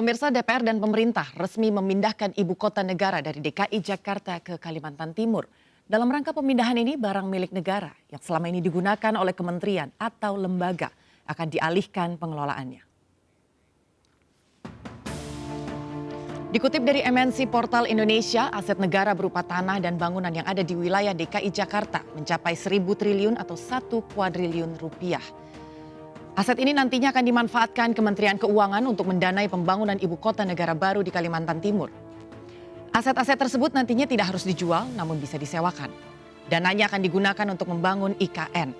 Pemirsa, DPR dan pemerintah resmi memindahkan ibu kota negara dari DKI Jakarta ke Kalimantan Timur. Dalam rangka pemindahan ini, barang milik negara yang selama ini digunakan oleh kementerian atau lembaga akan dialihkan pengelolaannya. Dikutip dari MNC Portal Indonesia, aset negara berupa tanah dan bangunan yang ada di wilayah DKI Jakarta mencapai 1.000 triliun atau 1 kuadriliun rupiah. Aset ini nantinya akan dimanfaatkan Kementerian Keuangan untuk mendanai pembangunan ibu kota negara baru di Kalimantan Timur. Aset-aset tersebut nantinya tidak harus dijual, namun bisa disewakan. Dananya akan digunakan untuk membangun IKN.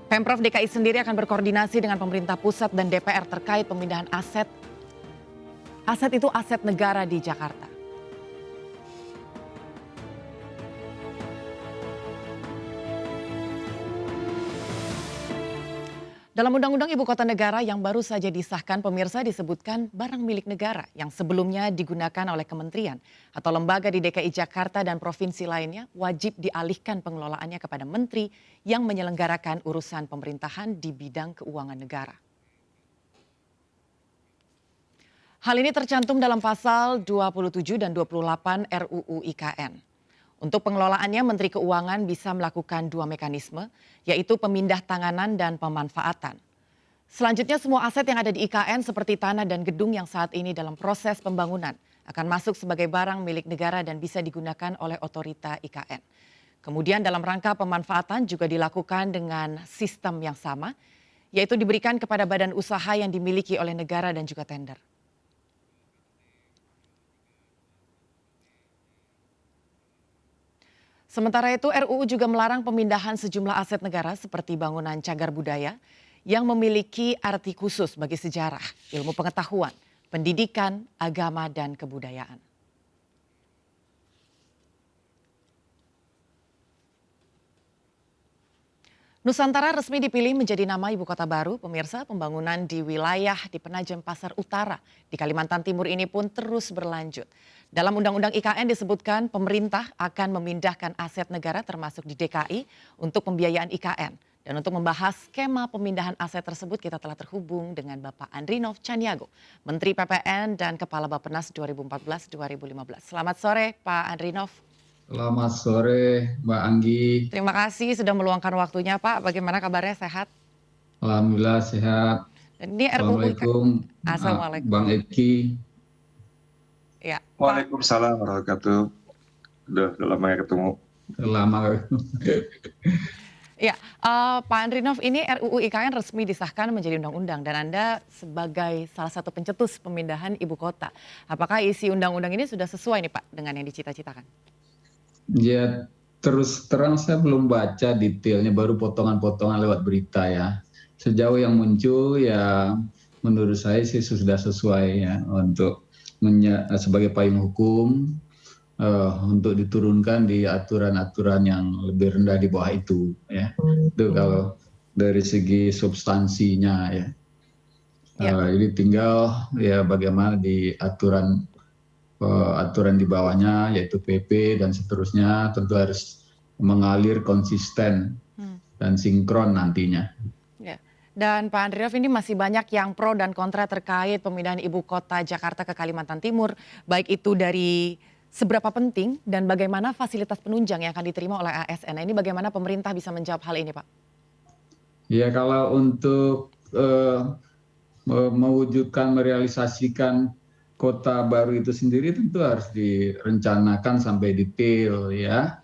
Pemprov DKI sendiri akan berkoordinasi dengan pemerintah pusat dan DPR terkait pemindahan aset. Aset itu aset negara di Jakarta. Dalam Undang-Undang Ibu Kota Negara yang baru saja disahkan, pemirsa, disebutkan barang milik negara yang sebelumnya digunakan oleh kementerian atau lembaga di DKI Jakarta dan provinsi lainnya wajib dialihkan pengelolaannya kepada menteri yang menyelenggarakan urusan pemerintahan di bidang keuangan negara. Hal ini tercantum dalam pasal 27 dan 28 RUU IKN. Untuk pengelolaannya, Menteri Keuangan bisa melakukan 2 mekanisme, yaitu pemindah tanganan dan pemanfaatan. Selanjutnya, semua aset yang ada di IKN seperti tanah dan gedung yang saat ini dalam proses pembangunan akan masuk sebagai barang milik negara dan bisa digunakan oleh otorita IKN. Kemudian dalam rangka pemanfaatan juga dilakukan dengan sistem yang sama, yaitu diberikan kepada badan usaha yang dimiliki oleh negara dan juga tender. Sementara itu, RUU juga melarang pemindahan sejumlah aset negara seperti bangunan cagar budaya yang memiliki arti khusus bagi sejarah, ilmu pengetahuan, pendidikan, agama, dan kebudayaan. Nusantara resmi dipilih menjadi nama ibu kota baru. Pemirsa, pembangunan di wilayah di Penajam Pasar Utara di Kalimantan Timur ini pun terus berlanjut. Dalam Undang-Undang IKN disebutkan pemerintah akan memindahkan aset negara termasuk di DKI untuk pembiayaan IKN. Dan untuk membahas skema pemindahan aset tersebut kita telah terhubung dengan Bapak Andrinov Caniago, Menteri PPN dan Kepala Bappenas 2014-2015. Selamat sore Pak Andrinov. Selamat sore Mbak Anggi. Terima kasih sudah meluangkan waktunya Pak. Bagaimana kabarnya, sehat? Alhamdulillah sehat. Dan ini RUU Assalamualaikum Assalamualaikum. Bang Eki. Ya, Pak. Waalaikumsalam warahmatullahi wabarakatuh. Udah lama ya ketemu. Lama. Ya, Pak Andrinov, ini RUU IKN resmi disahkan menjadi undang-undang dan Anda sebagai salah satu pencetus pemindahan ibu kota. Apakah isi undang-undang ini sudah sesuai nih Pak dengan yang dicita-citakan? Ya, terus terang saya belum baca detailnya, baru potongan-potongan lewat berita ya. Sejauh yang muncul ya menurut saya sih sudah sesuai ya untuk sebagai payung hukum untuk diturunkan di aturan-aturan yang lebih rendah di bawah itu ya. Itu kalau dari segi substansinya ya. Jadi tinggal ya bagaimana di aturan di bawahnya yaitu PP dan seterusnya tentu harus mengalir konsisten dan sinkron nantinya. Ya. Dan Pak Andrinov, ini masih banyak yang pro dan kontra terkait pemindahan ibu kota Jakarta ke Kalimantan Timur, baik itu dari seberapa penting dan bagaimana fasilitas penunjang yang akan diterima oleh ASN. Ini bagaimana pemerintah bisa menjawab hal ini Pak? Ya, kalau untuk mewujudkan, merealisasikan kota baru itu sendiri tentu harus direncanakan sampai detail ya.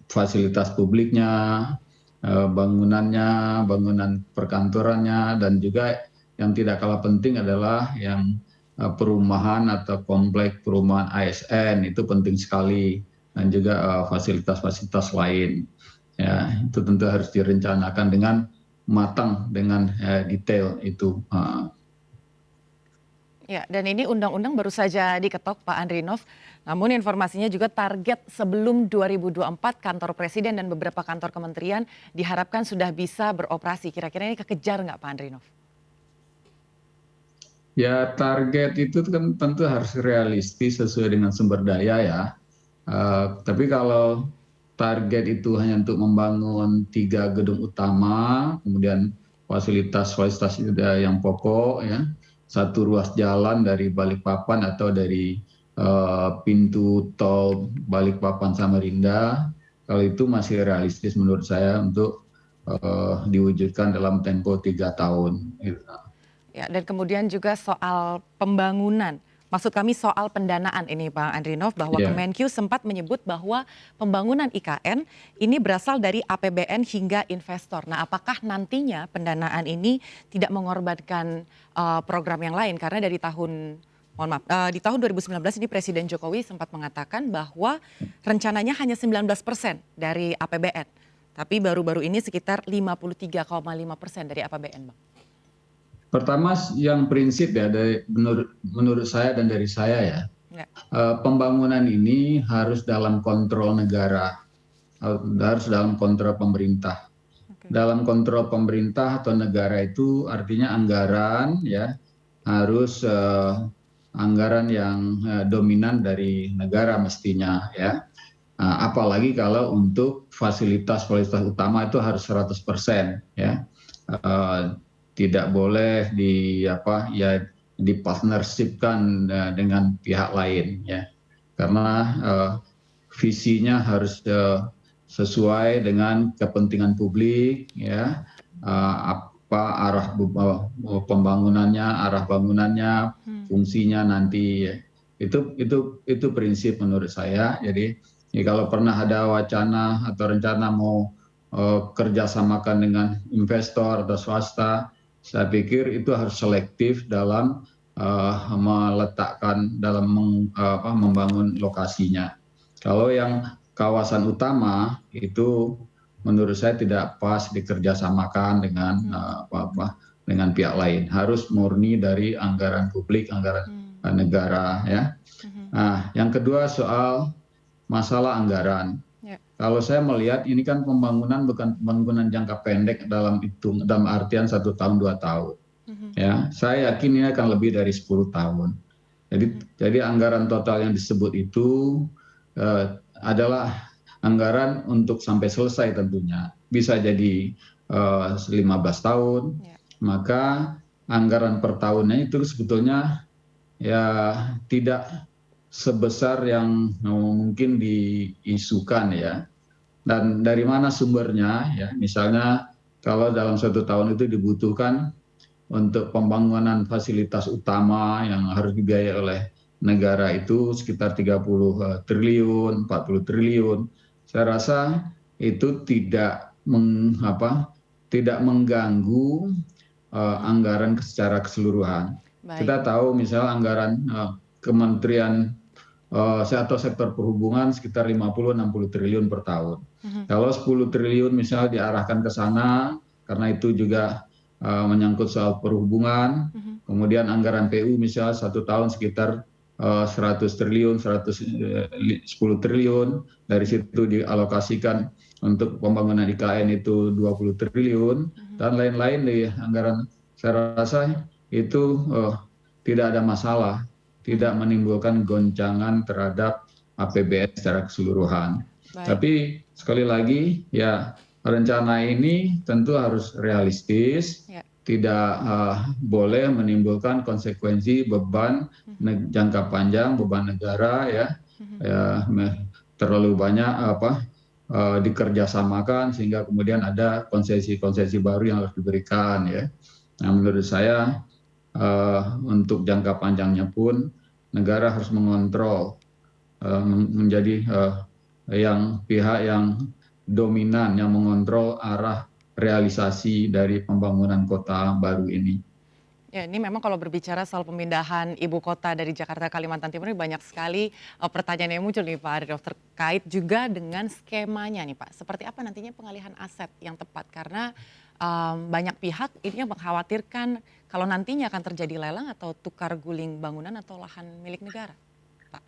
Fasilitas publiknya, bangunannya, bangunan perkantorannya, dan juga yang tidak kalah penting adalah yang perumahan atau komplek perumahan ASN itu penting sekali, dan juga fasilitas-fasilitas lain. Ya, itu tentu harus direncanakan dengan matang, dengan detail itu. Ya, dan ini undang-undang baru saja diketok Pak Andrinov. Namun informasinya juga target sebelum 2024 kantor presiden dan beberapa kantor kementerian diharapkan sudah bisa beroperasi. Kira-kira ini kekejar nggak Pak Andrinov? Ya, target itu kan tentu harus realistis sesuai dengan sumber daya ya. Tapi kalau target itu hanya untuk membangun 3 gedung utama, kemudian fasilitas-fasilitas yang pokok ya, satu ruas jalan dari Balikpapan atau dari pintu tol Balikpapan Samarinda, kalau itu masih realistis menurut saya untuk diwujudkan dalam tempo 3 tahun. Ya, dan kemudian juga soal pembangunan. Maksud kami soal pendanaan ini Bang Andrinov, bahwa Ya. Kemenkyu sempat menyebut bahwa pembangunan IKN ini berasal dari APBN hingga investor. Nah, apakah nantinya pendanaan ini tidak mengorbankan program yang lain? Karena dari tahun, mohon maaf, di tahun 2019 ini Presiden Jokowi sempat mengatakan bahwa rencananya hanya 19% dari APBN. Tapi baru-baru ini sekitar 53,5% dari APBN, Bang. Pertama yang prinsip ya, menurut saya dan dari saya ya, Ya. Pembangunan ini harus dalam kontrol negara, harus dalam kontrol pemerintah. Oke. Dalam kontrol pemerintah atau negara itu artinya anggaran ya harus anggaran yang dominan dari negara mestinya ya. Apalagi kalau untuk fasilitas-fasilitas utama itu harus 100% ya. Tidak boleh dipartnershipkan dengan pihak lain ya, karena visinya harus sesuai dengan kepentingan publik ya, apa arah pembangunannya, arah bangunannya, fungsinya nanti ya. Itu prinsip menurut saya. Jadi ya, kalau pernah ada wacana atau rencana mau kerjasamakan dengan investor atau swasta, saya pikir itu harus selektif dalam meletakkan, dalam membangun lokasinya. Kalau yang kawasan utama itu menurut saya tidak pas dikerjasamakan dengan dengan pihak lain. Harus murni dari anggaran publik, anggaran negara ya. Nah, yang kedua soal masalah anggaran. Kalau saya melihat ini kan pembangunan bukan pembangunan jangka pendek dalam artian 1 tahun 2 tahun. Ya, saya yakin ini akan lebih dari 10 tahun. Jadi anggaran total yang disebut itu adalah anggaran untuk sampai selesai tentunya. Bisa jadi 15 tahun. Maka anggaran per tahunnya itu sebetulnya ya tidak sebesar yang mungkin diisukan ya. Dan dari mana sumbernya ya, misalnya kalau dalam 1 tahun itu dibutuhkan untuk pembangunan fasilitas utama yang harus dibiayai oleh negara itu sekitar 30 triliun, 40 triliun. Saya rasa itu tidak mengganggu anggaran secara keseluruhan. Baik. Kita tahu misalnya anggaran Kementerian atau sektor perhubungan sekitar 50-60 triliun per tahun. Kalau 10 triliun misalnya diarahkan ke sana, karena itu juga menyangkut soal perhubungan, kemudian anggaran PU misalnya 1 tahun sekitar 100 triliun, 10 triliun, dari situ dialokasikan untuk pembangunan IKN itu 20 triliun, dan lain-lain di anggaran. Saya rasa itu tidak ada masalah, tidak menimbulkan goncangan terhadap APBN secara keseluruhan. Baik. Tapi sekali lagi ya, rencana ini tentu harus realistis, tidak boleh menimbulkan konsekuensi beban jangka panjang, beban negara ya, terlalu banyak dikerjasamakan sehingga kemudian ada konsesi-konsesi baru yang harus diberikan ya. Nah, menurut saya untuk jangka panjangnya pun negara harus mengontrol, menjadi pihak yang dominan yang mengontrol arah realisasi dari pembangunan kota baru ini. Ya, ini memang kalau berbicara soal pemindahan ibu kota dari Jakarta ke Kalimantan Timur ini banyak sekali pertanyaan yang muncul nih Pak Andrinov, terkait juga dengan skemanya nih Pak. Seperti apa nantinya pengalihan aset yang tepat, karena banyak pihak ini yang mengkhawatirkan kalau nantinya akan terjadi lelang atau tukar guling bangunan atau lahan milik negara, Pak.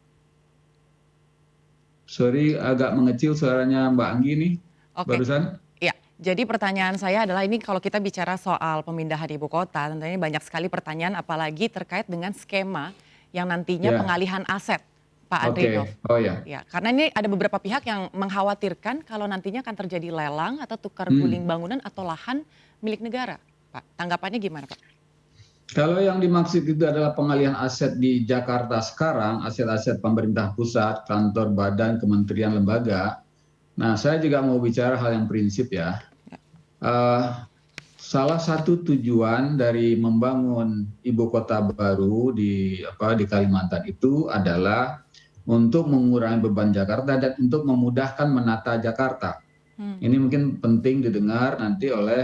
Sorry, agak mengecil suaranya Mbak Anggi nih. Barusan. Ya, jadi pertanyaan saya adalah ini kalau kita bicara soal pemindahan ibu kota, tentunya banyak sekali pertanyaan apalagi terkait dengan skema yang nantinya pengalihan aset, Pak Andrinov. Oh ya. Ya, karena ini ada beberapa pihak yang mengkhawatirkan kalau nantinya akan terjadi lelang atau tukar guling bangunan atau lahan milik negara, Pak. Tanggapannya gimana, Pak? Kalau yang dimaksud itu adalah pengalihan aset di Jakarta sekarang, aset-aset pemerintah pusat, kantor, badan, kementerian, lembaga. Nah, saya juga mau bicara hal yang prinsip ya. Eh, Salah satu tujuan dari membangun ibu kota baru di Kalimantan itu adalah untuk mengurangi beban Jakarta dan untuk memudahkan menata Jakarta. Ini mungkin penting didengar nanti oleh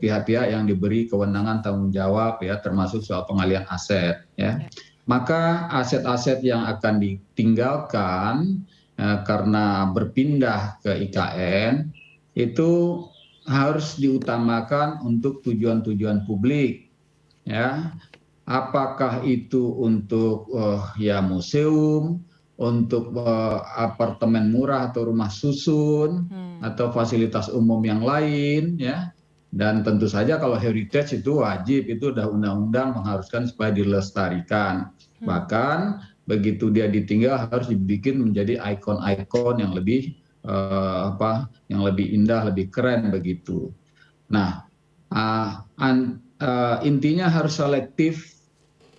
pihak-pihak yang diberi kewenangan tanggung jawab ya, termasuk soal pengalihan aset ya. Maka aset-aset yang akan ditinggalkan karena berpindah ke IKN itu harus diutamakan untuk tujuan-tujuan publik ya. Apakah itu untuk ya museum, untuk apartemen murah atau rumah susun atau fasilitas umum yang lain ya. Dan tentu saja kalau heritage itu wajib, itu udah undang-undang mengharuskan supaya dilestarikan. Bahkan begitu dia ditinggal harus dibikin menjadi ikon-ikon yang lebih yang lebih indah, lebih keren begitu. Nah, intinya harus selektif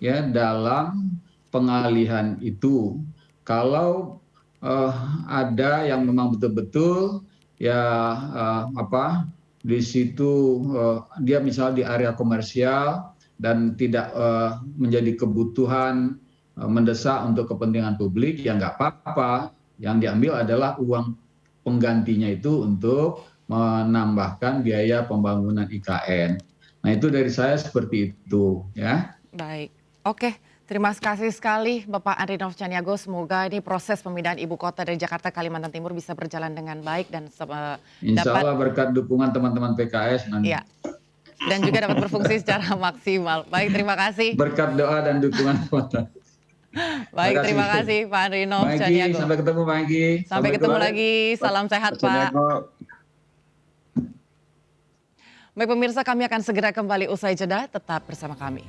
ya dalam pengalihan itu. Kalau ada yang memang betul-betul ya di situ dia misalnya di area komersial dan tidak menjadi kebutuhan mendesak untuk kepentingan publik, ya nggak apa-apa. Yang diambil adalah uang penggantinya itu untuk menambahkan biaya pembangunan IKN. Nah, itu dari saya seperti itu ya. Baik, oke. Terima kasih sekali Bapak Andri Nov Caniago. Semoga ini proses pemindahan ibu kota dari Jakarta Kalimantan Timur bisa berjalan dengan baik dan Insya dapat Allah berkat dukungan teman-teman PKS nanti. ya, dan juga dapat berfungsi secara maksimal. Baik, terima kasih. Berkat doa dan dukungan teman-teman. Baik, terima kasih Pak Andri Nov Pak Egy, Caniago. sampai ketemu Pak Egy. Sampai ketemu lagi. Salam sehat Pak. Baik pemirsa, kami akan segera kembali usai jeda. Tetap bersama kami.